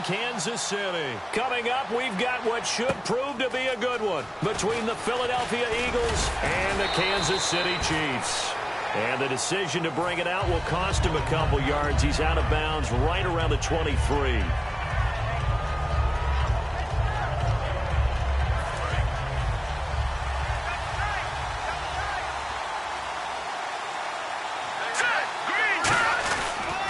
Kansas City. Coming up, we've got what should prove to be a good one between the Philadelphia Eagles and the Kansas City Chiefs. And the decision to bring it out will cost him a couple yards. He's out of bounds right around the 23.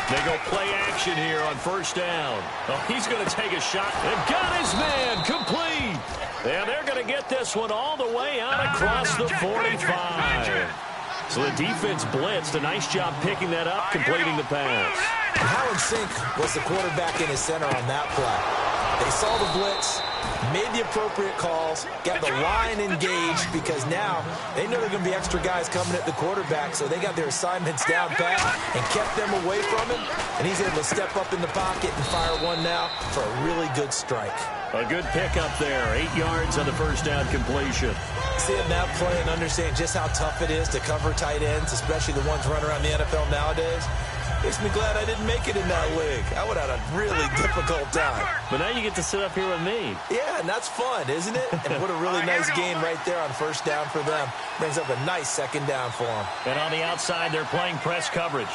They go play action here on first down. Oh, he's going to take a shot. And got his man complete. And they're going to get this one all the way out across the 45. So the defense blitzed. A nice job picking that up, completing the pass. How in sync was the quarterback in his center on that play? They saw the blitz, made the appropriate calls, got the line engaged because now they know there are going to be extra guys coming at the quarterback, so they got their assignments down pat and kept them away from him, and he's able to step up in the pocket and fire one now for a really good strike. A good pickup there, 8 yards on the first down completion. Seeing that play and understanding just how tough it is to cover tight ends, especially the ones running around the NFL nowadays, makes me glad I didn't make it in that league. I would have had a really difficult time. But now you get to sit up here with me. Yeah, and that's fun, isn't it? And what a really nice gain right there on first down for them. Brings up a nice second down for them. And on the outside, they're playing press coverage.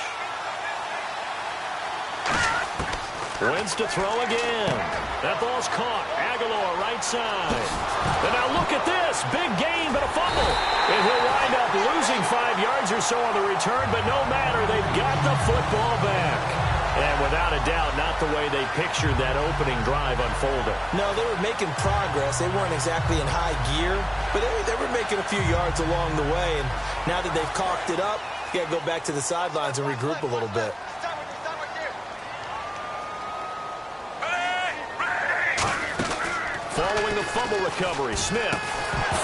Wins to throw again. That ball's caught. Aguilar right side. And now look at this. Big gain, but a fumble. And he'll wind up losing 5 yards or so on the return, but no matter, they've got the football back. And without a doubt, not the way they pictured that opening drive unfolding. No, they were making progress. They weren't exactly in high gear, but they were making a few yards along the way. And now that they've caulked it up, you got to go back to the sidelines and regroup a little bit. Following the fumble recovery, Smith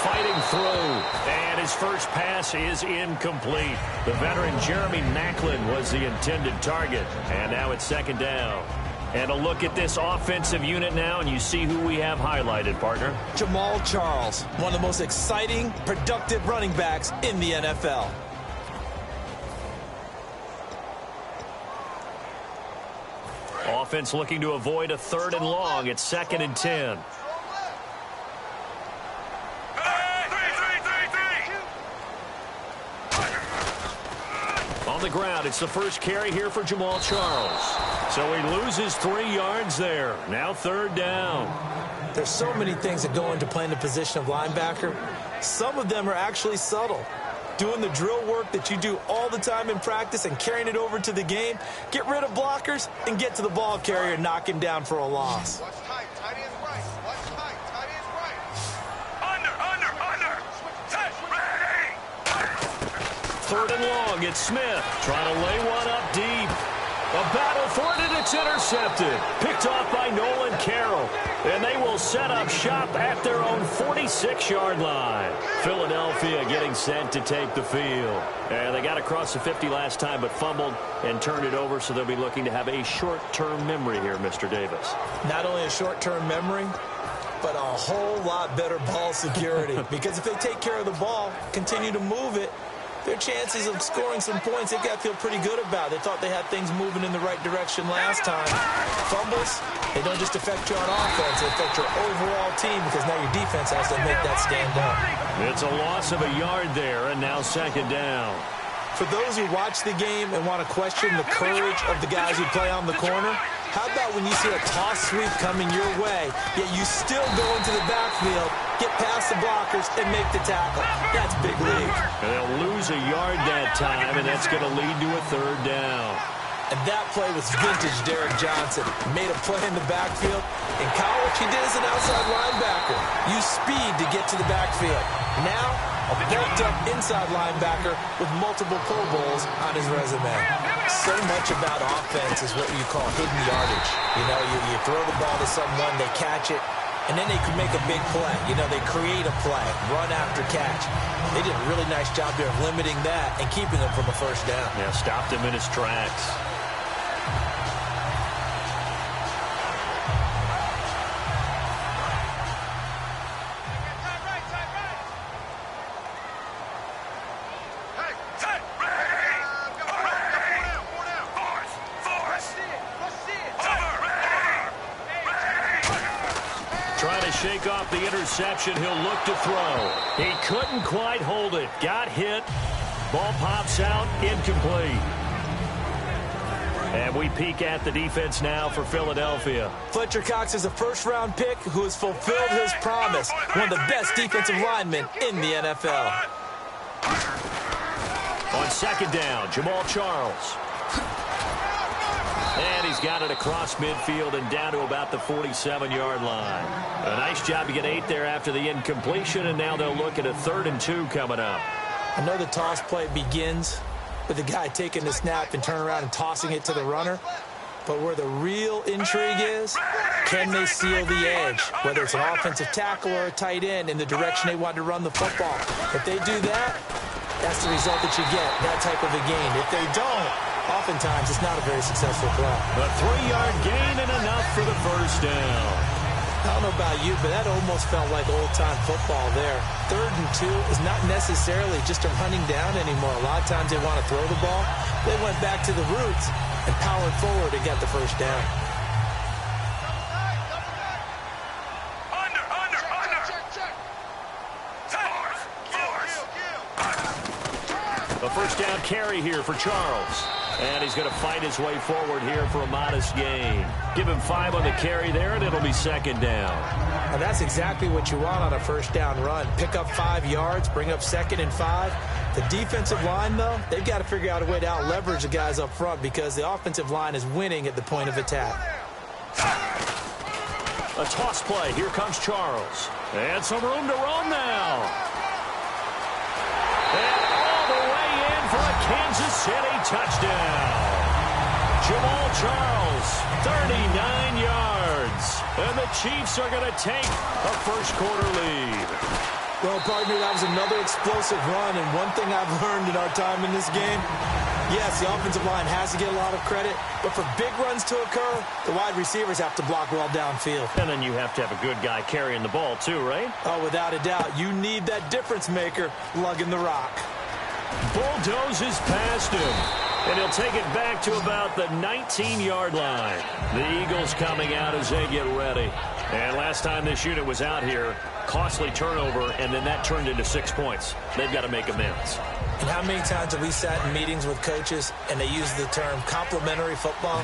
fighting through, and his first pass is incomplete. The veteran Jeremy Maclin was the intended target, and now it's second down. And a look at this offensive unit now, and you see who we have highlighted, partner. Jamal Charles, one of the most exciting, productive running backs in the NFL. Offense looking to avoid a 3rd and long. It's 2nd and 10. On the ground, it's the first carry here for Jamal Charles. So he loses 3 yards there. Now 3rd down. There's so many things that go into playing the position of linebacker. Some of them are actually subtle. Doing the drill work that you do all the time in practice and carrying it over to the game. Get rid of blockers and get to the ball carrier and knock him down for a loss. Watch tight, tight ends right. Watch tight, tight ends right. Under. Set, ready. 3rd and long, it's Smith trying to lay one up deep. A battle for it, and it's intercepted. Picked off by Nolan Carroll. And they will set up shop at their own 46-yard line. Philadelphia getting set to take the field. And they got across the 50 last time, but fumbled and turned it over, so they'll be looking to have a short-term memory here, Mr. Davis. Not only a short-term memory, but a whole lot better ball security. Because if they take care of the ball, continue to move it, their chances of scoring some points, they've got to feel pretty good about. They thought they had things moving in the right direction last time. Fumbles, they don't just affect you on offense, they affect your overall team because now your defense has to make that stand up. It's a loss of a yard there, and now 2nd down. For those who watch the game and want to question the courage of the guys who play on the corner, how about when you see a toss sweep coming your way, yet you still go into the backfield, get past the blockers, and make the tackle? That's big league. And they'll lose a yard that time, and that's going to lead to a 3rd down. And that play was vintage Derek Johnson. Made a play in the backfield. In college, he did as an outside linebacker. Used speed to get to the backfield. Now, a built-up inside linebacker with multiple Pro Bowls on his resume. So much about offense is what you call hidden yardage. You know, you throw the ball to someone, they catch it, and then they can make a big play. You know, they create a play, run after catch. They did a really nice job there of limiting that and keeping them from a first down. Yeah, stopped him in his tracks. shake off the interception. He'll look to throw. He couldn't quite hold it. Got hit. Ball pops out. Incomplete. And we peek at the defense now for Philadelphia. Fletcher Cox is a first-round pick who has fulfilled his promise. One of the best defensive linemen in the NFL. On second down, Jamal Charles. And he's got it across midfield and down to about the 47-yard line. A nice job to get 8 there after the incompletion, and now they'll look at a 3rd and 2 coming up. I know the toss play begins with the guy taking the snap and turning around and tossing it to the runner. But where the real intrigue is, can they seal the edge? Whether it's an offensive tackle or a tight end in the direction they want to run the football. If they do that, that's the result that you get, that type of a gain. If they don't, oftentimes it's not a very successful play. A 3-yard gain and enough for the first down. I don't know about you, but that almost felt like old-time football there. 3rd and 2 is not necessarily just a running down anymore. A lot of times they want to throw the ball. They went back to the roots and powered forward and got the first down. A first down carry here for Charles. And he's going to fight his way forward here for a modest gain. Give him 5 on the carry there, and it'll be second down. And that's exactly what you want on a first down run. Pick up 5 yards, bring up 2nd and 5. The defensive line, though, they've got to figure out a way to out-leverage the guys up front because the offensive line is winning at the point of attack. A toss play. Here comes Charles. And some room to run now. And all the way in for a Kansas City touchdown. Jamal Charles, 39 yards. And the Chiefs are going to take a first-quarter lead. Well, partner, that was another explosive run. And one thing I've learned in our time in this game, yes, the offensive line has to get a lot of credit, but for big runs to occur, the wide receivers have to block well downfield. And then you have to have a good guy carrying the ball too, right? Oh, without a doubt. You need that difference maker lugging the rock. Bulldozes past him. And he'll take it back to about the 19-yard line. The Eagles coming out as they get ready. And last time this unit was out here, costly turnover, and then that turned into 6 points. They've got to make amends. And how many times have we sat in meetings with coaches and they use the term complementary football?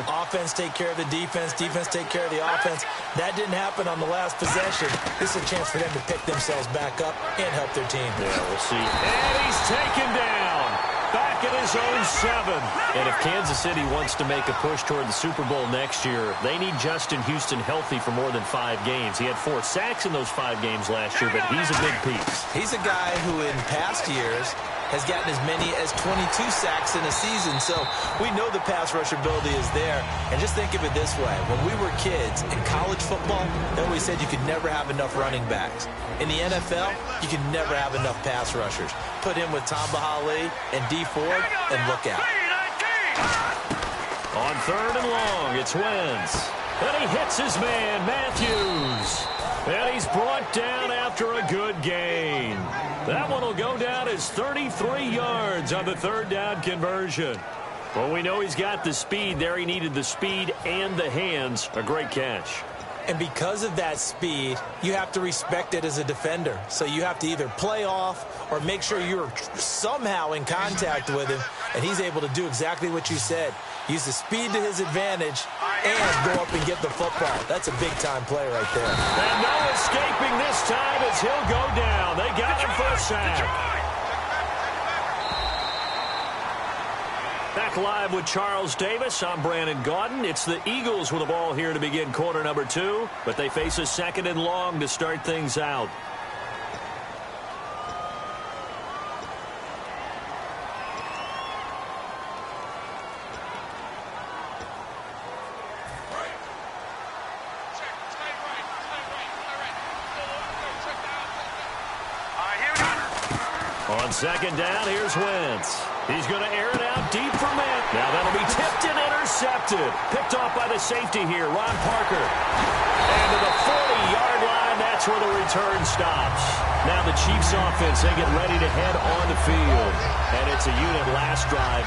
Offense take care of the defense, defense take care of the offense. That didn't happen on the last possession. This is a chance for them to pick themselves back up and help their team. Yeah, we'll see. And he's taken down. Back at his own 7. And if Kansas City wants to make a push toward the Super Bowl next year, they need Justin Houston healthy for more than 5 games. He had 4 sacks in those 5 games last year, but he's a big piece. He's a guy who in past years has gotten as many as 22 sacks in a season, so we know the pass rush ability is there. And just think of it this way. When we were kids in college football, they always said you could never have enough running backs. In the NFL, you can never have enough pass rushers. Put him with Tom Bahali and D Ford, and look out. On 3rd and long, it's Wentz. And he hits his man, Matthews. And he's brought down after a good gain. That one will go down as 33 yards on the 3rd down conversion. Well, we know he's got the speed there. He needed the speed and the hands. A great catch. And because of that speed, you have to respect it as a defender. So you have to either play off or make sure you're somehow in contact with him. And he's able to do exactly what you said. Use the speed to his advantage and go up and get the football. That's a big-time play right there. And no escaping this time as he'll go down. They got him for a sack. Back live with Charles Davis. I'm Brandon Gaudin. It's the Eagles with the ball here to begin quarter number 2, but they face a 2nd and long to start things out. On 2nd down, here's Wentz. He's going to air it out deep for Matt. Now that'll be tipped and intercepted. Picked off by the safety here, Ron Parker. And to the 40-yard line, that's where the return stops. Now the Chiefs offense, they get ready to head on the field. And it's a unit last drive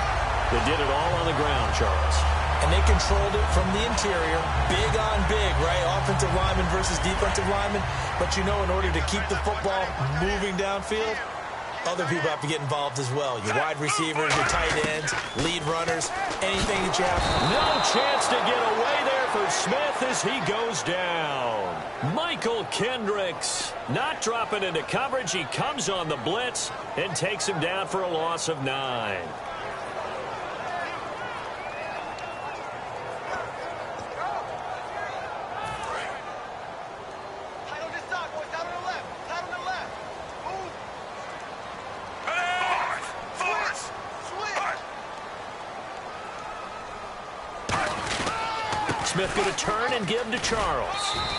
that did it all on the ground, Charles. And they controlled it from the interior. Big on big, right? Offensive lineman versus defensive lineman. But you know, in order to keep the football moving downfield, other people have to get involved as well. Your wide receivers, your tight ends, lead runners, anything that you have. No chance to get away there for Smith as he goes down. Michael Kendricks not dropping into coverage. He comes on the blitz and takes him down for a loss of 9. Smith going to turn and give to Charles.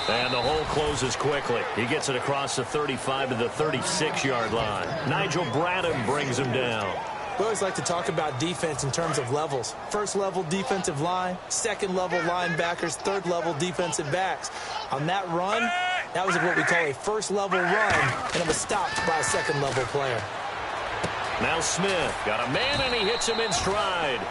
And the hole closes quickly. He gets it across the 35 to the 36-yard line. Nigel Bradham brings him down. We always like to talk about defense in terms of levels. First level defensive line, second level linebackers, third level defensive backs. On that run, that was what we call a first level run, and it was stopped by a second level player. Now Smith got a man and he hits him in stride.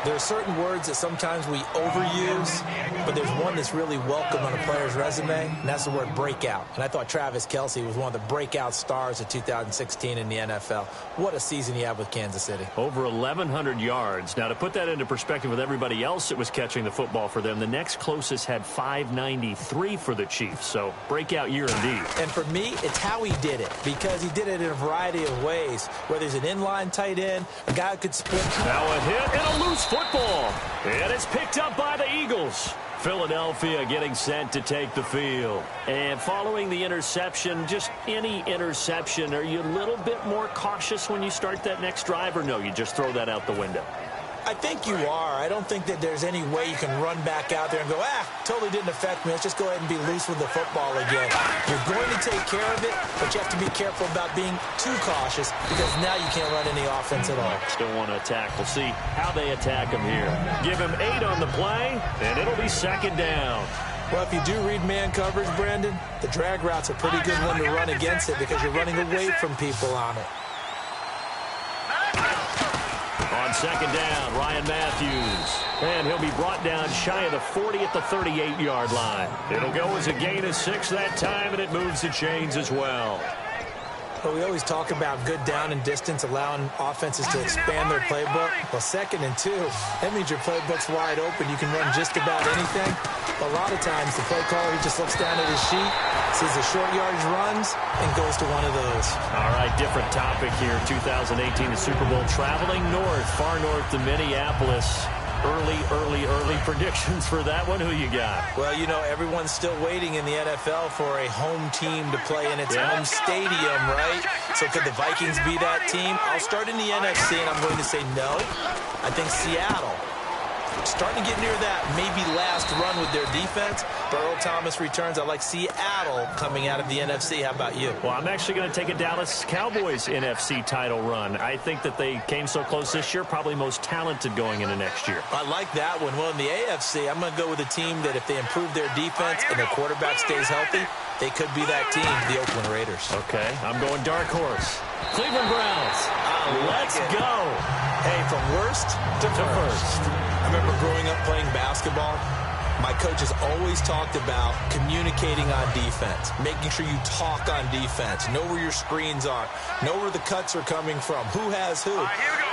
There are certain words that sometimes we overuse, but there's one that's really welcome on a player's resume, and that's the word breakout. And I thought Travis Kelce was one of the breakout stars of 2016 in the NFL. What a season he had with Kansas City. Over 1,100 yards. Now, to put that into perspective with everybody else that was catching the football for them, the next closest had 593 for the Chiefs. So, breakout year indeed. And for me, it's how he did it, because he did it in a variety of ways, whether he's an inline tight end, a guy who could split. Now a hit and a loose football, and it's picked up by the Eagles. Philadelphia getting sent to take the field. And following the interception, just any interception, are you a little bit more cautious when you start that next drive, or no, you just throw that out the window? I think you are. I don't think that there's any way you can run back out there and go, totally didn't affect me. Let's just go ahead and be loose with the football again. You're going to take care of it, but you have to be careful about being too cautious, because now you can't run any offense at all. Still want to attack. We'll see how they attack him here. Give him 8 on the play, and it'll be second down. Well, if you do read man coverage, Brandon, the drag route's a pretty good one to run against it, because you're running away from people on it. On second down, Ryan Matthews. And he'll be brought down shy of the 40 at the 38-yard line. It'll go as a gain of 6 that time, and it moves the chains as well. Well, we always talk about good down and distance, allowing offenses to expand their playbook. Well, 2nd and 2, that means your playbook's wide open. You can run just about anything. A lot of times, the play caller, he just looks down at his sheet, sees the short yardage runs, and goes to one of those. All right, different topic here. 2018, the Super Bowl, traveling north, far north to Minneapolis. Early predictions for that one. Who you got? Well, you know, everyone's still waiting in the NFL for a home team to play in its home stadium, right? So could the Vikings be that team? I'll start in the NFC, and I'm going to say no. I think Seattle. Starting to get near that maybe last run with their defense. Earl Thomas returns. I like Seattle coming out of the NFC. How about you? Well, I'm actually going to take a Dallas Cowboys NFC title run. I think that they came so close this year, probably most talented going into next year. I like that one. Well, in the AFC, I'm going to go with a team that if they improve their defense and their quarterback stays healthy, they could be that team, the Oakland Raiders. Okay, I'm going dark horse. Cleveland Browns. Let's go. Hey, from worst to first. I remember growing up playing basketball. My coaches always talked about communicating on defense, making sure you talk on defense, know where your screens are, know where the cuts are coming from, who has who.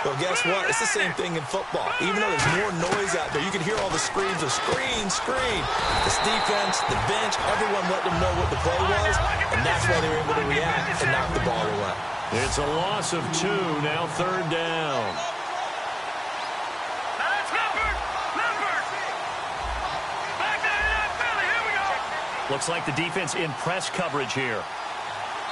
Well, guess what? It's the same thing in football. Even though there's more noise out there, you can hear all the screams of screen, screen. This defense, the bench, everyone let them know what the play was, and that's why they were able to react and knock the ball away. It's a loss of 2, now 3rd down. Looks like the defense in press coverage here.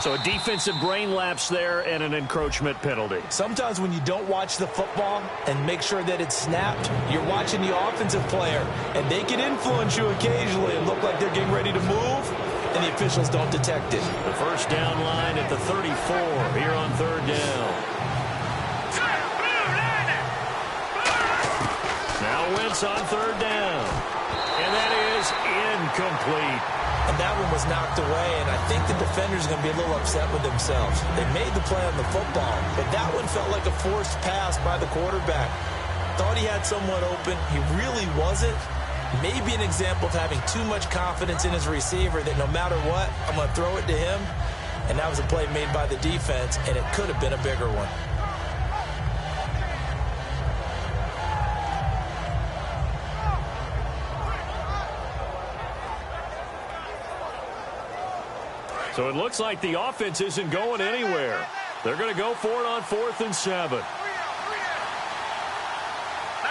So a defensive brain lapse there and an encroachment penalty. Sometimes when you don't watch the football and make sure that it's snapped, you're watching the offensive player, and they can influence you occasionally and look like they're getting ready to move, and the officials don't detect it. The first down line at the 34 here on 3rd down. Now Wentz on 3rd down. And that is incomplete. And that one was knocked away, and I think the defenders are going to be a little upset with themselves. They made the play on the football, but that one felt like a forced pass by the quarterback. Thought he had someone open. He really wasn't, Maybe an example of having too much confidence in his receiver that no matter what, I'm going to throw it to him. And that was a play made by the defense, and it could have been a bigger one. So it looks like the offense isn't going anywhere. They're going to go for it on 4th and 7.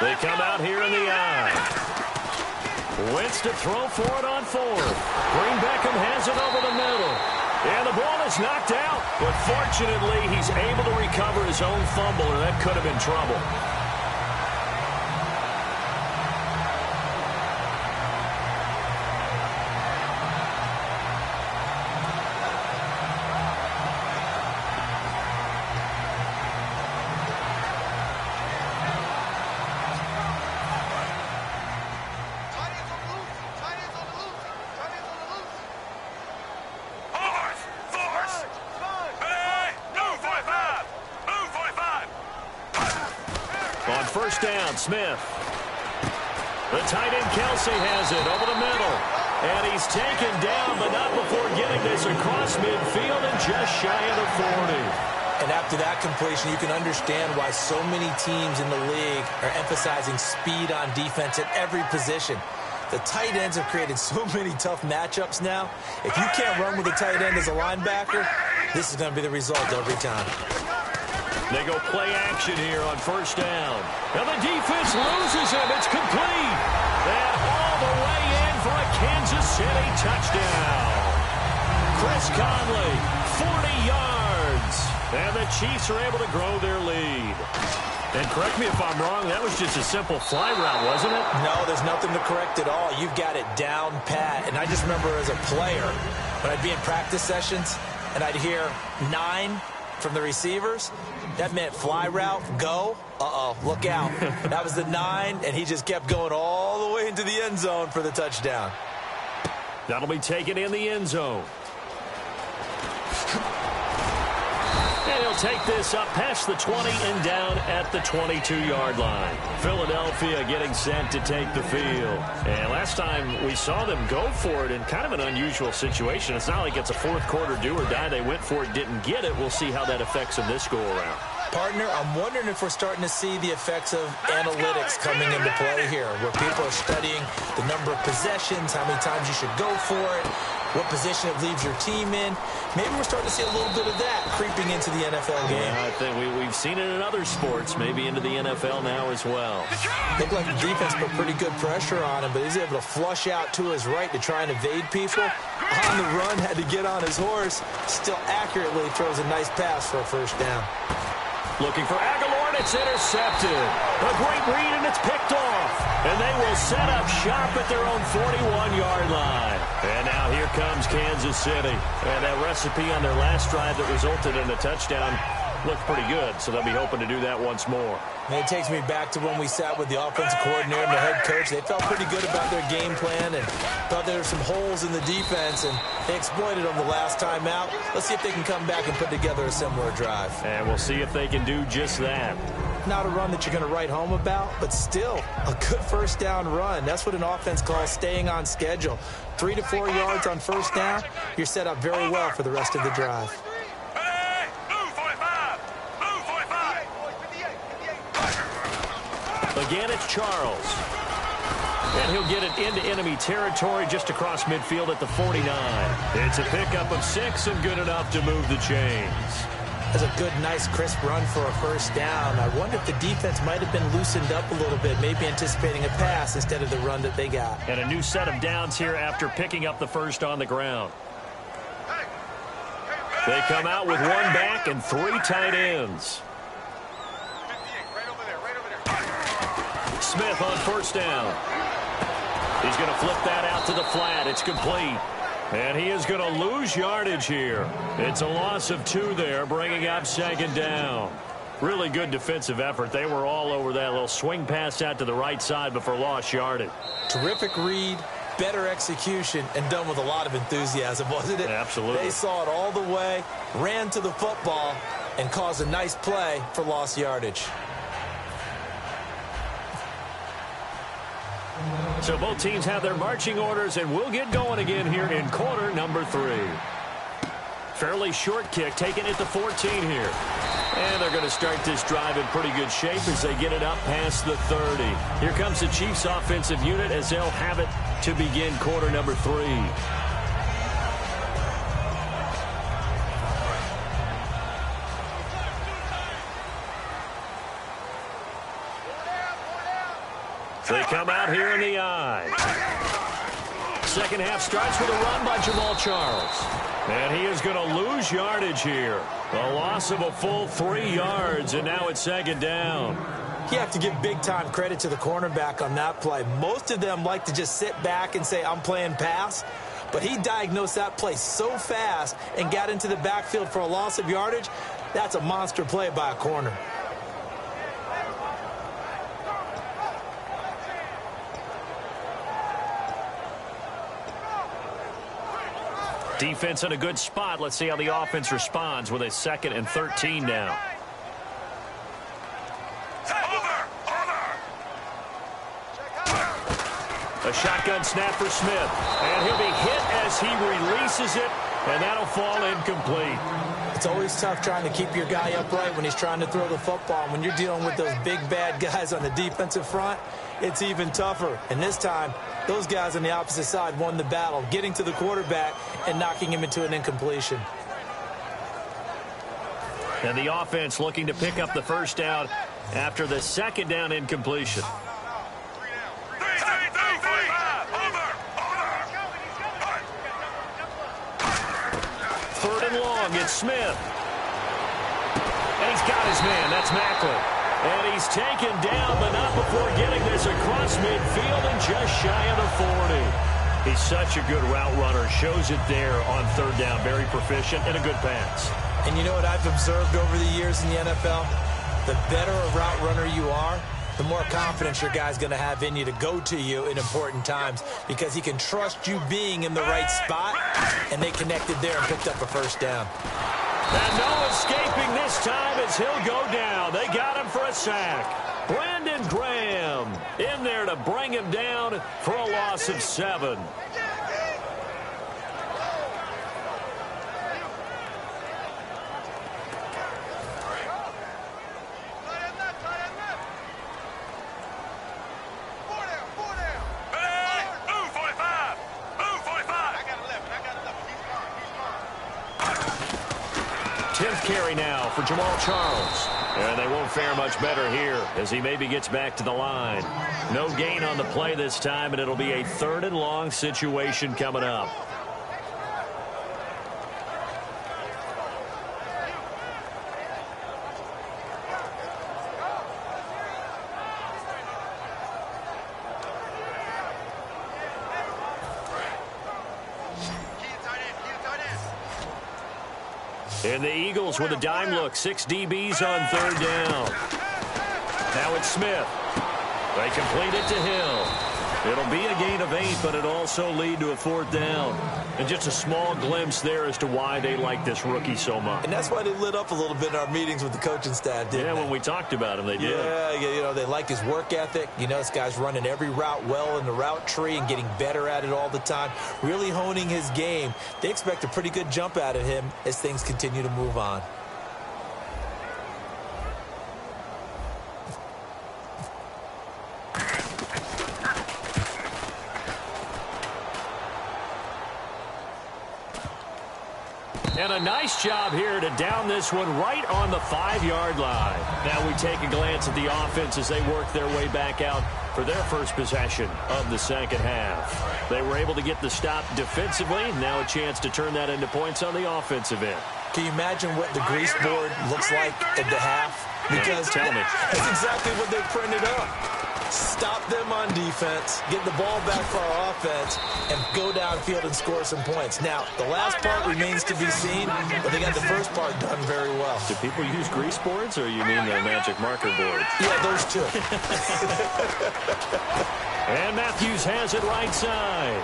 They come out here in the eye. Wentz to throw for it on 4th. Green Beckham has it over the middle. And the ball is knocked out. But fortunately, he's able to recover his own fumble, or that could have been trouble. On 1st down, Smith. The tight end Kelsey has it over the middle. And he's taken down, but not before getting this across midfield and just shy of the 40. And after that completion, you can understand why so many teams in the league are emphasizing speed on defense at every position. The tight ends have created so many tough matchups now. If you can't run with a tight end as a linebacker, this is going to be the result every time. They go play action here on 1st down. And the defense loses him. It's complete. And all the way in for a Kansas City touchdown. Chris Conley, 40 yards. And the Chiefs are able to grow their lead. And correct me if I'm wrong, that was just a simple fly route, wasn't it? No, there's nothing to correct at all. You've got it down pat. And I just remember as a player, when I'd be in practice sessions and I'd hear 9 from the receivers, that meant fly route, go. Uh-oh, look out. That was the 9, and he just kept going all the way into the end zone for the touchdown. That'll be taken in the end zone. And he'll take this up past the 20 and down at the 22-yard line. Philadelphia getting set to take the field. And last time we saw them go for it in kind of an unusual situation. It's not like it's a fourth-quarter do-or-die. They went for it, didn't get it. We'll see how that affects them this go-around. Partner, I'm wondering if we're starting to see the effects of analytics coming into play here, where people are studying the number of possessions, how many times you should go for it, what position it leaves your team in. Maybe we're starting to see a little bit of that creeping into the NFL game. Yeah, I think we've seen it in other sports, maybe into the NFL now as well. Looked like the defense put pretty good pressure on him, but he's able to flush out to his right to try and evade people. On the run, had to get on his horse. Still accurately throws a nice pass for a 1st down. Looking for Aguilar, and it's intercepted. A great read, and it's picked off. And they will set up shop at their own 41-yard line. And now here comes Kansas City. And that recipe on their last drive that resulted in a touchdown looked pretty good, so they'll be hoping to do that once more. And it takes me back to when we sat with the offensive coordinator and the head coach. They felt pretty good about their game plan and thought there were some holes in the defense, and they exploited them the last time out. Let's see if they can come back and put together a similar drive. And we'll see if they can do just that. Not a run that you're going to write home about, but still a good 1st down run. That's what an offense calls staying on schedule. 3 to 4 yards on 1st down, you're set up very well for the rest of the drive. Again, it's Charles. And he'll get it into enemy territory just across midfield at the 49. It's a pickup of 6 and good enough to move the chains. That's a good, nice, crisp run for a 1st down. I wonder if the defense might have been loosened up a little bit, maybe anticipating a pass instead of the run that they got. And a new set of downs here after picking up the 1st on the ground. They come out with 1 back and 3 tight ends. Smith on 1st down. He's going to flip that out to the flat. It's complete. And he is going to lose yardage here. It's a loss of 2 there, bringing up 2nd down. Really good defensive effort. They were all over that little swing pass out to the right side before lost yardage. Terrific read, better execution, and done with a lot of enthusiasm, wasn't it? Absolutely. They saw it all the way, ran to the football, and caused a nice play for lost yardage. So both teams have their marching orders, and we'll get going again here in quarter number 3. Fairly short kick, taking it to 14 here. And they're going to start this drive in pretty good shape as they get it up past the 30. Here comes the Chiefs offensive unit as they'll have it to begin quarter number 3. They come out here in the eye. Second half starts with a run by Jamal Charles. And he is going to lose yardage here. A loss of a full 3 yards, and now it's second down. You have to give big-time credit to the cornerback on that play. Most of them like to just sit back and say, I'm playing pass. But he diagnosed that play so fast and got into the backfield for a loss of yardage. That's a monster play by a corner. Defense in a good spot. Let's see how the offense responds with a 2nd and 13 now. A shotgun snap for Smith. And he'll be hit as he releases it, and that'll fall incomplete. It's always tough trying to keep your guy upright when he's trying to throw the football. And when you're dealing with those big, bad guys on the defensive front, it's even tougher. And this time, those guys on the opposite side won the battle, getting to the quarterback and knocking him into an incompletion. And the offense looking to pick up the first down after the 2nd down incompletion. Third and long, it's Smith. And he's got his man, that's Macklin. And he's taken down, but not before getting this across midfield and just shy of the 40. He's such a good route runner. Shows it there on 3rd down. Very proficient and a good pass. And you know what I've observed over the years in the NFL? The better a route runner you are, the more confidence your guy's going to have in you to go to you in important times because he can trust you being in the right spot, and they connected there and picked up a first down. And no escaping this time as he'll go down. They got him for a sack. Brandon Graham in there to bring him down for a loss of 7. Carry now for Jamal Charles. And they won't fare much better here as he maybe gets back to the line. No gain on the play this time, and it'll be a 3rd and long situation coming up. And the Eagles with a dime look. 6 DBs on 3rd down. Now it's Smith. They complete it to Hill. It'll be a gain of 8, but it'll also lead to a 4th down. And just a small glimpse there as to why they like this rookie so much. And that's why they lit up a little bit in our meetings with the coaching staff, didn't they? Yeah, when we talked about him, they did. Yeah, you know, they like his work ethic. You know, this guy's running every route well in the route tree and getting better at it all the time, really honing his game. They expect a pretty good jump out of him as things continue to move on. And a nice job here to down this one right on the 5-yard line. Now we take a glance at the offense as they work their way back out for their first possession of the 2nd half. They were able to get the stop defensively. Now a chance to turn that into points on the offensive end. Can you imagine what the grease board looks like at the half? Because tell me. That's exactly what they printed up. Stop them on defense, get the ball back for our offense, and go downfield and score some points. Now, the last part remains to be seen, but they got the first part done very well. Do people use grease boards, or you mean the magic marker boards? Yeah, those two. And Matthews has it right side.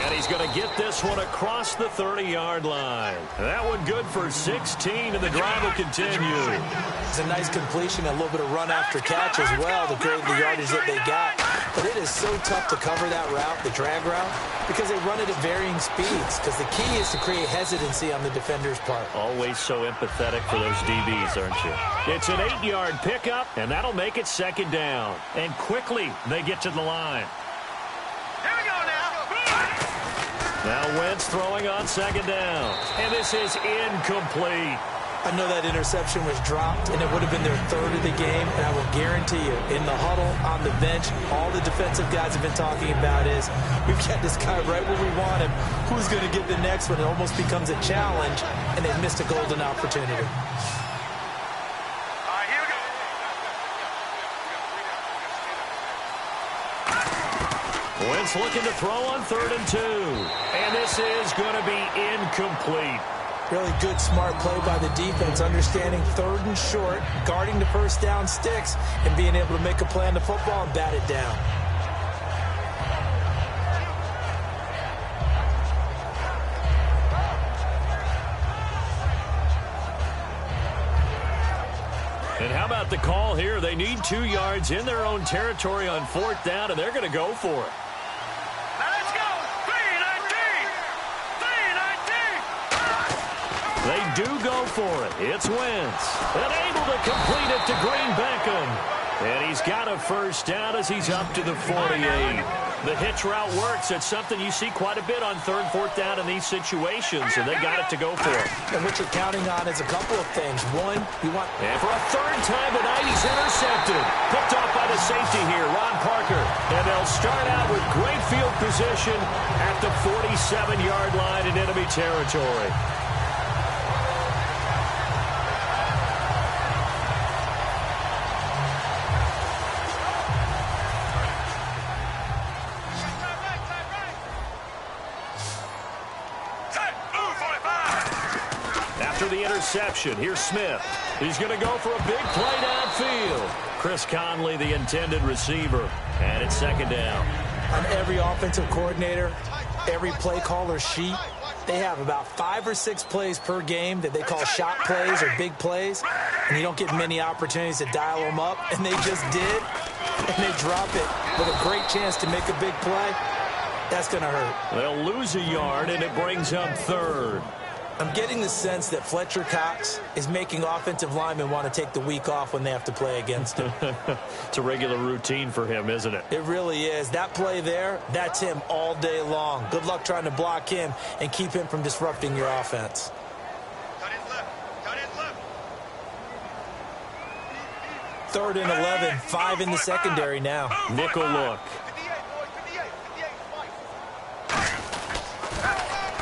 And he's going to get this one across the 30-yard line. That one good for 16, and the drive will continue. It's a nice completion, a little bit of run after catch as well to create the yardage that they got. But it is so tough to cover that route, the drag route, because they run it at varying speeds. Because the key is to create hesitancy on the defender's part. Always so empathetic for those DBs, aren't you? It's an 8-yard pickup, and that'll make it second down. And quickly, they get to the line. Here we go now. Now Wentz throwing on second down. And this is incomplete. I know that interception was dropped, and it would have been their third of the game, and I will guarantee you, in the huddle, on the bench, all the defensive guys have been talking about is, we've got this guy right where we want him. Who's going to get the next one? It almost becomes a challenge, and they've missed a golden opportunity. All right, here we go. Wentz looking to throw on 3rd and 2. And this is going to be incomplete. Really good, smart play by the defense, understanding 3rd and short, guarding the first down sticks, and being able to make a play on the football and bat it down. And how about the call here? They need 2 yards in their own territory on 4th down, and they're going to go for it. Now let's go. 3-19. 3-19. They do go for it. It's Wentz. And able to complete it to Green Beckham. And he's got a first down as he's up to the 48. The hitch route works. It's something you see quite a bit on 3rd and 4th down in these situations, and they got it to go for it. And what you're counting on is a couple of things. One, you want... And for a 3rd time tonight, he's intercepted. Picked off by the safety here, Ron Parker. And they'll start out with great field position at the 47-yard line in enemy territory. The interception. Here's Smith. He's going to go for a big play downfield. Chris Conley, the intended receiver. And it's second down. On every offensive coordinator, every play caller sheet, they have about 5 or 6 plays per game that they call shot plays or big plays. And you don't get many opportunities to dial them up. And they just did. And they drop it with a great chance to make a big play. That's going to hurt. They'll lose a yard, and it brings up 3rd. I'm getting the sense that Fletcher Cox is making offensive linemen want to take the week off when they have to play against him. It's a regular routine for him, isn't it? It really is. That play there, that's him all day long. Good luck trying to block him and keep him from disrupting your offense. Cut it left. Cut it left. 3rd and 11, 5 in the secondary now. Nickel look. 58, boys. 58. 58.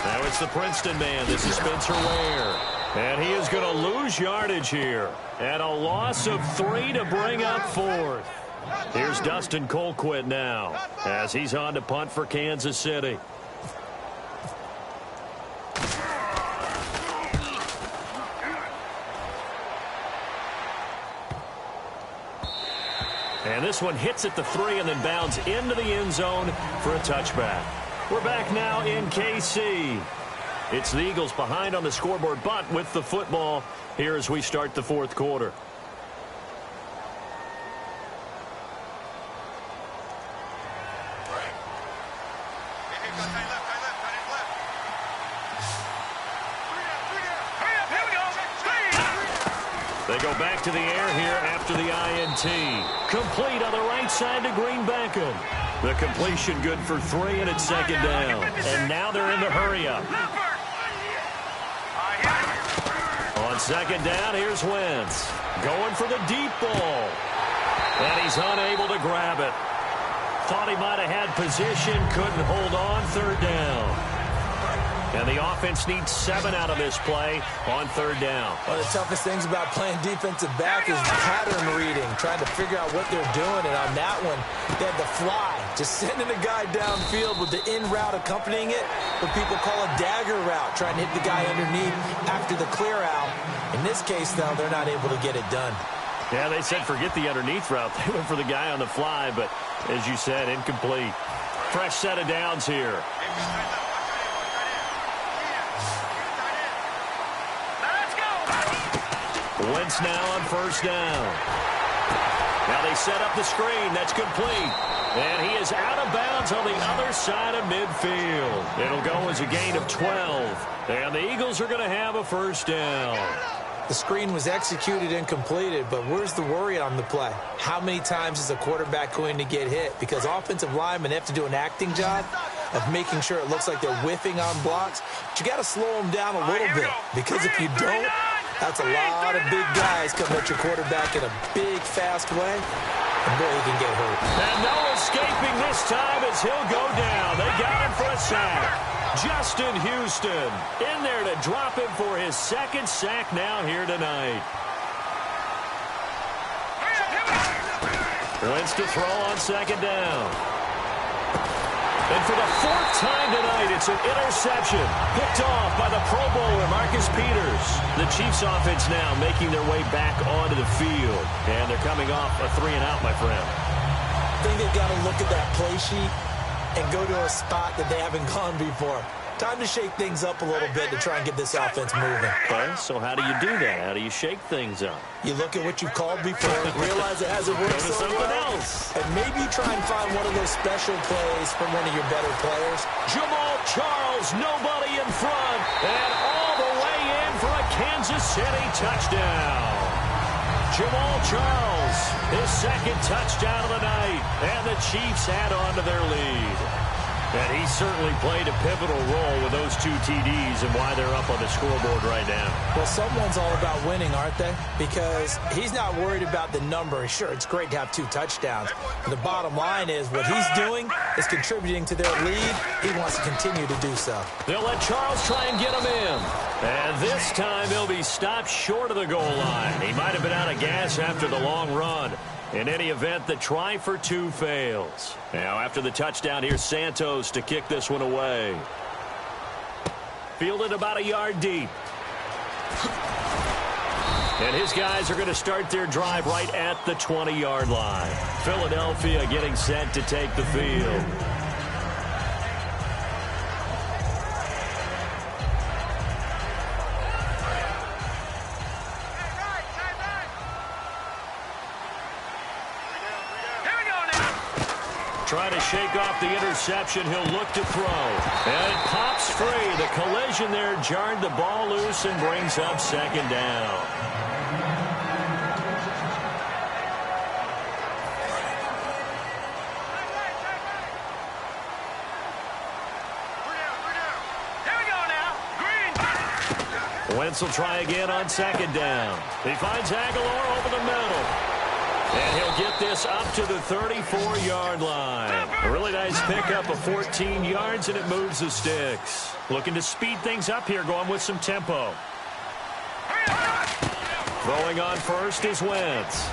Now it's the Princeton man. This is Spencer Ware. And he is going to lose yardage here. And a loss of 3 to bring up 4th. Here's Dustin Colquitt now as he's on to punt for Kansas City. And this one hits at the 3 and then bounds into the end zone for a touchback. We're back now in KC. It's the Eagles behind on the scoreboard, but with the football here as we start the 4th quarter. They go back to the air here after the INT. Complete on the right side to Green Beckham. The completion good for 3, and it's second down. And now they're in the hurry-up. On second down, here's Wentz. Going for the deep ball. And he's unable to grab it. Thought he might have had position, couldn't hold on, 3rd down. And the offense needs 7 out of this play on 3rd down. One of the toughest things about playing defensive back is pattern reading, trying to figure out what they're doing. And on that one, they had the fly, just sending a guy downfield with the in route accompanying it, what people call a dagger route, trying to hit the guy underneath after the clear out. In this case, though, they're not able to get it done. Yeah, they said forget the underneath route. They went for the guy on the fly, but as you said, incomplete. Fresh set of downs here. Wentz now on 1st down. Now they set up the screen. That's complete. And he is out of bounds on the other side of midfield. It'll go as a gain of 12. And the Eagles are going to have a first down. The screen was executed and completed, but where's the worry on the play? How many times is a quarterback going to get hit? Because offensive linemen have to do an acting job of making sure it looks like they're whiffing on blocks. But you got to slow them down a little bit, because if you don't, that's a lot of big guys coming at your quarterback in a big, fast way. And boy, he can get hurt. And no escaping this time as he'll go down. They got him for a sack. Justin Houston in there to drop him for his second sack now here tonight. Wentz to throw on second down. And for the fourth time tonight, it's an interception. Picked off by the Pro Bowler, Marcus Peters. The Chiefs offense now making their way back onto the field. And they're coming off a 3-and-out, my friend. I think they've got to look at that play sheet and go to a spot that they haven't gone before. Time to shake things up a little bit to try and get this offense moving. Okay, so how do you do that? How do you shake things up? You look at what you've called before, realize it hasn't worked so well, and maybe try and find one of those special plays from one of your better players. Jamal Charles, nobody in front, and all the way in for a Kansas City touchdown. Jamal Charles, his second touchdown of the night, and the Chiefs add on to their lead. And he certainly played a pivotal role with those two TDs and why they're up on the scoreboard right now. Well, someone's all about winning, aren't they? Because he's not worried about the number. Sure, it's great to have 2 touchdowns. But the bottom line is what he's doing is contributing to their lead. He wants to continue to do so. They'll let Charles try and get him in. And this time he'll be stopped short of the goal line. He might have been out of gas after the long run. In any event, the try for 2 fails. Now, after the touchdown, here's Santos to kick this one away. Fielded about a yard deep. And his guys are going to start their drive right at the 20-yard line. Philadelphia getting set to take the field. Trying to shake off the interception. He'll look to throw. And it pops free. The collision there jarred the ball loose and brings up second down. Wentz will try again on second down. He finds Aguilar over the middle. And he'll get this up to the 34-yard line. A really nice pickup of 14 yards, and it moves the sticks. Looking to speed things up here, going with some tempo. Throwing on first is Wentz.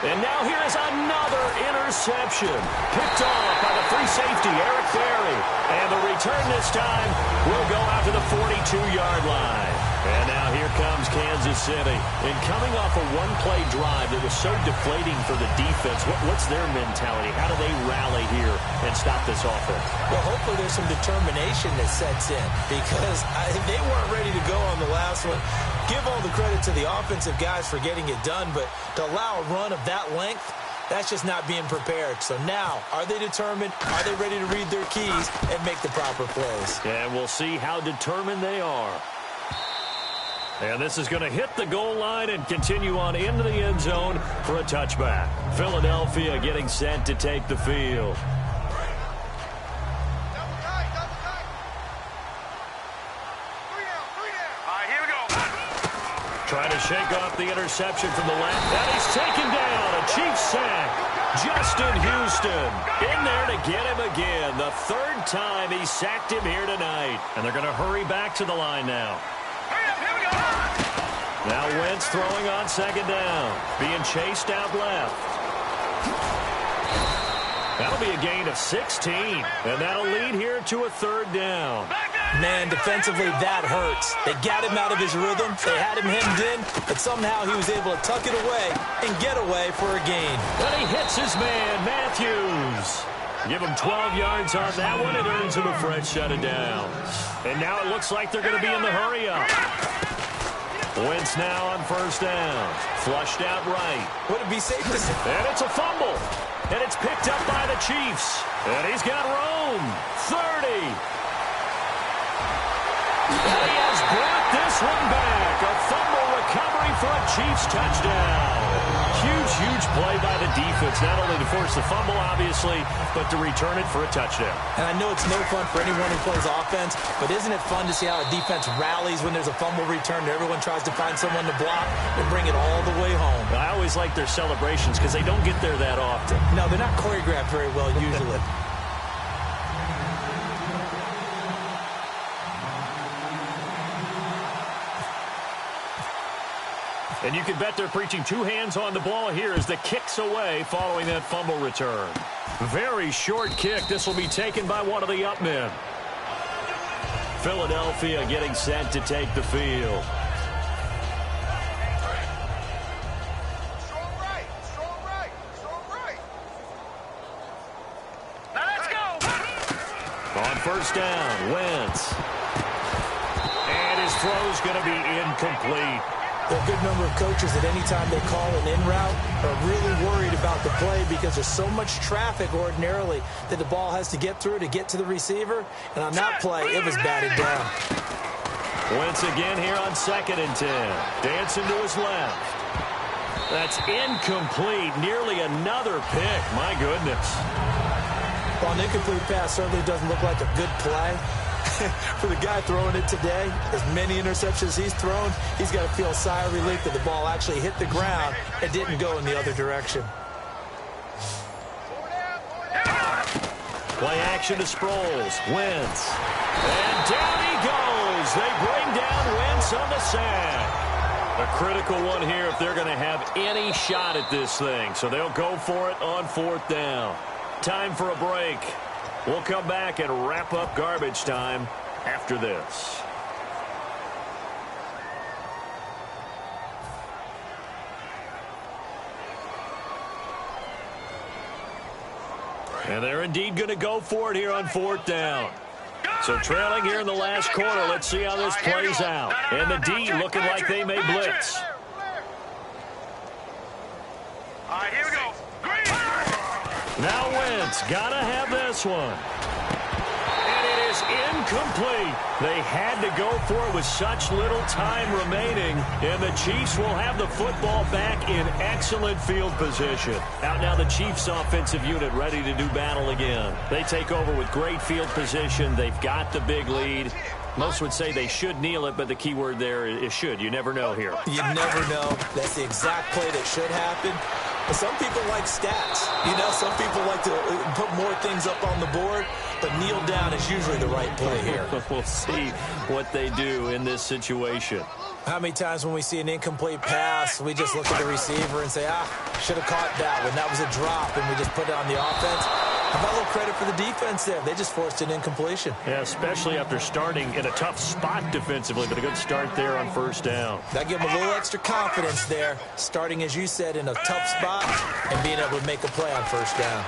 And now here is another interception. Picked off by the free safety, Eric Berry. And the return this time will go out to the 42-yard line. And now here comes Kansas City. And coming off a one-play drive that was so deflating for the defense, what's their mentality? How do they rally here and stop this offense? Well, hopefully there's some determination that sets in, because they weren't ready to go on the last one. Give all the credit to the offensive guys for getting it done, but to allow a run of that length, that's just not being prepared. So now, are they determined? Are they ready to read their keys and make the proper plays? And we'll see how determined they are. And this is going to hit the goal line and continue on into the end zone for a touchback. Philadelphia getting set to take the field. Trying to shake off the interception from the left. And he's taken down. A Chiefs sack. Justin Houston in there to get him again. The third time he sacked him here tonight. And they're going to hurry back to the line now. Now Wentz throwing on second down. Being chased out left. That'll be a gain of 16. And that'll lead here to a third down. Man, defensively, that hurts. They got him out of his rhythm. They had him hemmed in, but somehow he was able to tuck it away and get away for a gain. And he hits his man, Matthews. Give him 12 yards on that one. It earns him a fresh set of downs. And now it looks like they're going to be in the hurry-up. Wentz now on first down. Flushed out right. Would it be safe to say? And it's a fumble. And it's picked up by the Chiefs. And he's got room. 30. And he has brought this one back. A fumble recovery for a Chiefs touchdown. Huge play by the defense, not only to force the fumble, obviously, but to return it for a touchdown. And I know it's no fun for anyone who plays offense, but isn't it fun to see how a defense rallies when there's a fumble return and everyone tries to find someone to block and bring it all the way home? I always like their celebrations because they don't get there that often. No, they're not choreographed very well usually. And you can bet they're preaching two hands on the ball here as the kick's away following that fumble return. Very short kick. This will be taken by one of the up men. Philadelphia getting set to take the field. Strong right. Strong right. Strong right. Now let's go. On first down, Wentz. And his throw's going to be incomplete. There are a good number of coaches that any time they call an in route are really worried about the play because there's so much traffic ordinarily that the ball has to get through to get to the receiver. And on that play, it was batted down. Wentz again here on 2nd and 10. Dancing to his left. That's incomplete. Nearly another pick. My goodness. Well, an incomplete pass certainly doesn't look like a good play. For the guy throwing it today, as many interceptions he's thrown, he's got to feel a sigh of relief that the ball actually hit the ground and didn't go in the other direction. Play action to Sproles. Wentz. And down he goes. They bring down Wentz on the sack. A critical one here if they're going to have any shot at this thing. So they'll go for it on 4th down. Time for a break. We'll come back and wrap up garbage time after this. And they're indeed going to go for it here on 4th down. So trailing here in the last quarter. Let's see how this plays out. And the D looking like they may blitz. All right, here we go. Now Wentz, gotta have this one. And it is incomplete. They had to go for it with such little time remaining. And the Chiefs will have the football back in excellent field position. Out now the Chiefs offensive unit ready to do battle again. They take over with great field position. They've got the big lead. Most would say they should kneel it, but the key word there is should. You never know here. You never know. That's the exact play that should happen. But some people like stats. You know, some people like to put more things up on the board, but kneel down is usually the right play here. We'll see what they do in this situation. How many times when we see an incomplete pass, we just look at the receiver and say, should have caught that one. That was a drop, and we just put it on the offense. How about a little credit for the defense there? They just forced an incompletion. Yeah, especially after starting in a tough spot defensively, but a good start there on 1st down. That gave them a little extra confidence there, starting, as you said, in a tough spot and being able to make a play on 1st down.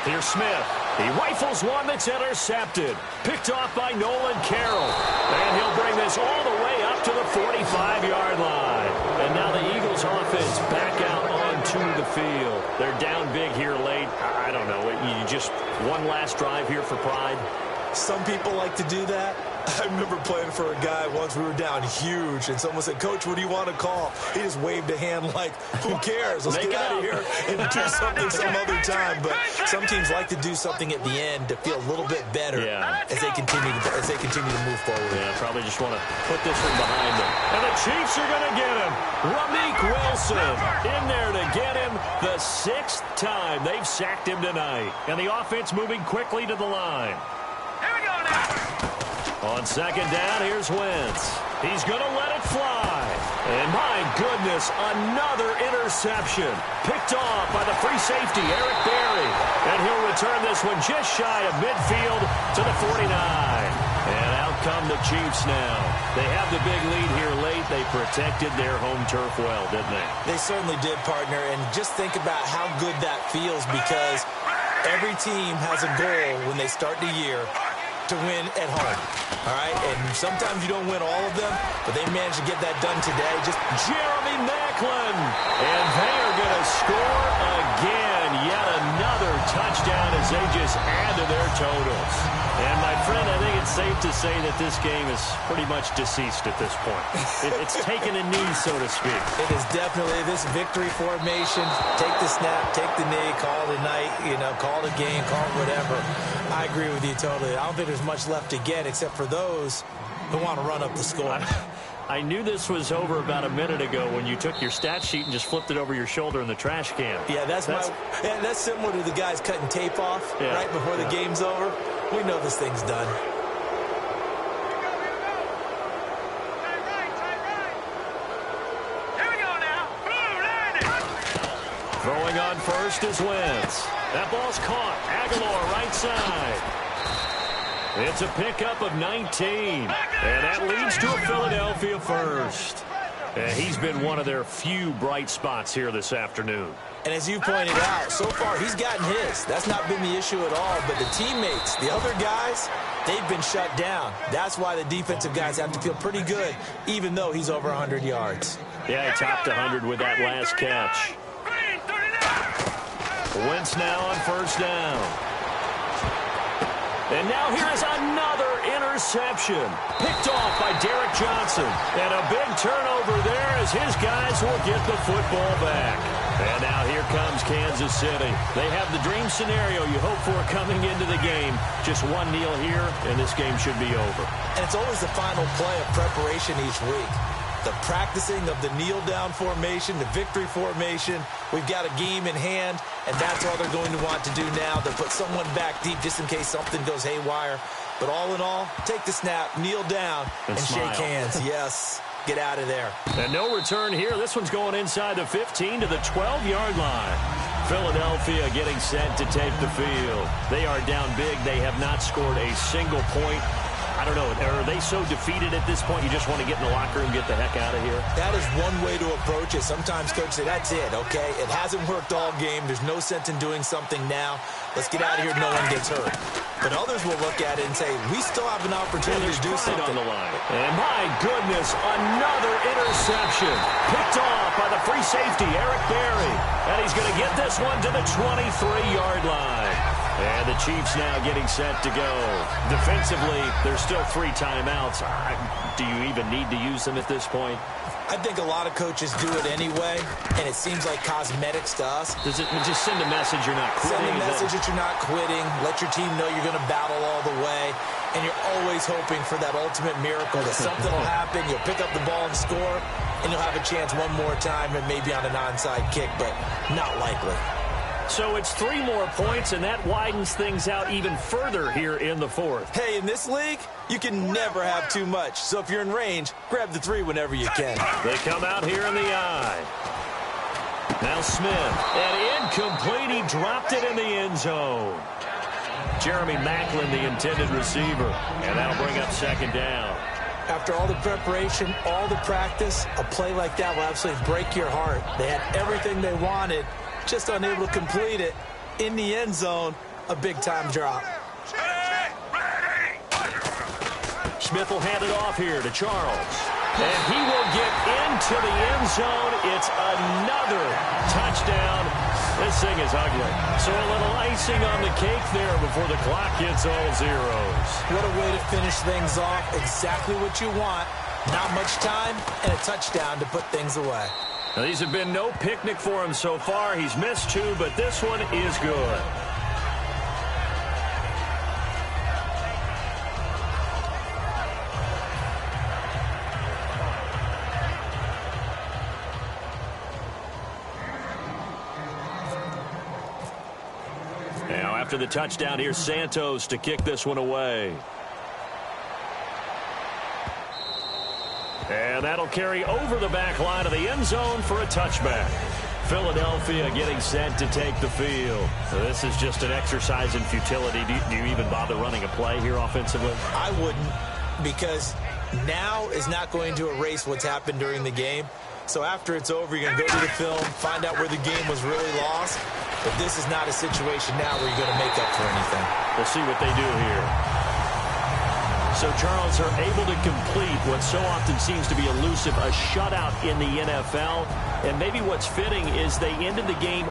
Here's Smith. He rifles one that's intercepted. Picked off by Nolan Carroll. And he'll bring this all the way up to the 45-yard line. And now the Eagles offense back out onto the field. They're down big here late. I don't know. You just one last drive here for pride. Some people like to do that. I remember playing for a guy once. We were down huge, and someone said, "Coach, what do you want to call?" He just waved a hand like, "Who cares? Let's get out of here and do something some other time." But some teams like to do something at the end to feel a little bit better as they continue to move forward. Yeah, probably just want to put this one behind them. And the Chiefs are going to get him. Ramik Wilson in there to get him the 6th time they've sacked him tonight. And the offense moving quickly to the line. Here we go now. On 2nd down, here's Wentz. He's going to let it fly. And my goodness, another interception. Picked off by the free safety, Eric Berry. And he'll return this one just shy of midfield to the 49. And out come the Chiefs now. They have the big lead here late. They protected their home turf well, didn't they? They certainly did, partner. And just think about how good that feels, because every team has a goal when they start the year. to win at home. All right, and sometimes you don't win all of them, but they managed to get that done today. Just Jeremy Maclin. And they are going to score again. Yet another touchdown as they just add to their totals. And, my friend, I think it's safe to say that this game is pretty much deceased at this point. It's taken a knee, so to speak. It is definitely this victory formation. Take the snap, take the knee, call it a night, call it a game, call it whatever. I agree with you totally. I don't think there's much left to get except for those who want to run up the score. I knew this was over about a minute ago when you took your stat sheet and just flipped it over your shoulder in the trash can. Yeah, that's similar to the guys cutting tape off right before the game's over. We know this thing's done. Here we go now. Throwing on first is Wentz. That ball's caught. Aguilar right side. It's a pickup of 19. And that leads to a Philadelphia first. And he's been one of their few bright spots here this afternoon. And as you pointed out, so far he's gotten his. That's not been the issue at all. But the teammates, the other guys, they've been shut down. That's why the defensive guys have to feel pretty good, even though he's over 100 yards. Yeah, he topped 100 with that last catch. Wentz now on first down. And now here is another interception. Picked off by Derek Johnson. And a big turnover there as his guys will get the football back. And now here comes Kansas City. They have the dream scenario you hope for coming into the game. Just one kneel here, and this game should be over. And it's always the final play of preparation each week. The practicing of the kneel-down formation, the victory formation. We've got a game in hand, and that's all they're going to want to do now. They'll put someone back deep just in case something goes haywire. But all in all, take the snap, kneel down, and shake hands. Yes, get out of there. And no return here. This one's going inside the 15 to the 12-yard line. Philadelphia getting set to take the field. They are down big. They have not scored a single point. I don't know, are they so defeated at this point you just want to get in the locker room and get the heck out of here? That is one way to approach it. Sometimes coaches say, that's it, okay? It hasn't worked all game. There's no sense in doing something now. Let's get out of here. No one gets hurt. But others will look at it and say, we still have an opportunity to do something. On the line. And my goodness, another interception. Picked off by the free safety, Eric Berry. And he's going to get this one to the 23-yard line. And the Chiefs now getting set to go. Defensively, there's still 3 timeouts. Do you even need to use them at this point? I think a lot of coaches do it anyway, and it seems like cosmetics to us. Does it just send a message you're not quitting? Send a message that you're not quitting. Let your team know you're going to battle all the way. And you're always hoping for that ultimate miracle that something will happen. You'll pick up the ball and score, and you'll have a chance one more time and maybe on an onside kick, but not likely. So it's 3 more points, and that widens things out even further here in the 4th. Hey, in this league, you can never have too much. So if you're in range, grab the 3 whenever you can. They come out here in the eye. Now Smith, and incomplete. He dropped it in the end zone. Jeremy Maclin, the intended receiver, and that'll bring up second down. After all the preparation, all the practice, a play like that will absolutely break your heart. They had everything they wanted, just unable to complete it. In the end zone, a big-time drop. Smith will hand it off here to Charles. And he will get into the end zone. It's another touchdown. This thing is ugly. So a little icing on the cake there before the clock hits all zeros. What a way to finish things off. Exactly what you want. Not much time and a touchdown to put things away. Now, these have been no picnic for him so far. He's missed 2, but this one is good. Now, after the touchdown, here's Santos to kick this one away. And that'll carry over the back line of the end zone for a touchback. Philadelphia getting set to take the field. So this is just an exercise in futility. Do you even bother running a play here offensively? I wouldn't, because now is not going to erase what's happened during the game. So after it's over, you're going to go to the film, find out where the game was really lost. But this is not a situation now where you're going to make up for anything. We'll see what they do here. So, Charles, are able to complete what so often seems to be elusive, a shutout in the NFL. And maybe what's fitting is they ended the game